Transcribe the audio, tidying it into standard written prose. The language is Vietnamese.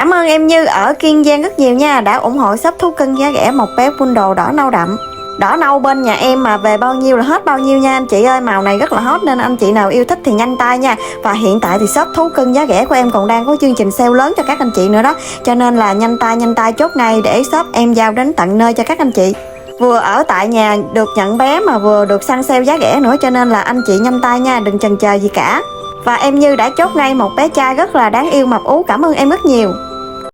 Cảm ơn em Như ở Kiên Giang rất nhiều nha, đã ủng hộ shop thú cưng giá rẻ một bé poodle đỏ nâu đậm. Đỏ nâu bên nhà em mà về bao nhiêu là hết bao nhiêu nha anh chị ơi, màu này rất là hot nên anh chị nào yêu thích thì nhanh tay nha. Và hiện tại thì shop thú cưng giá rẻ của em còn đang có chương trình sale lớn cho các anh chị nữa đó, cho nên là nhanh tay chốt ngay để shop em giao đến tận nơi cho các anh chị. Vừa ở tại nhà được nhận bé mà vừa được săn sale giá rẻ nữa, cho nên là anh chị nhanh tay nha, đừng chần chờ gì cả. Và em Như đã chốt ngay một bé trai rất là đáng yêu mập ú, cảm ơn em rất nhiều.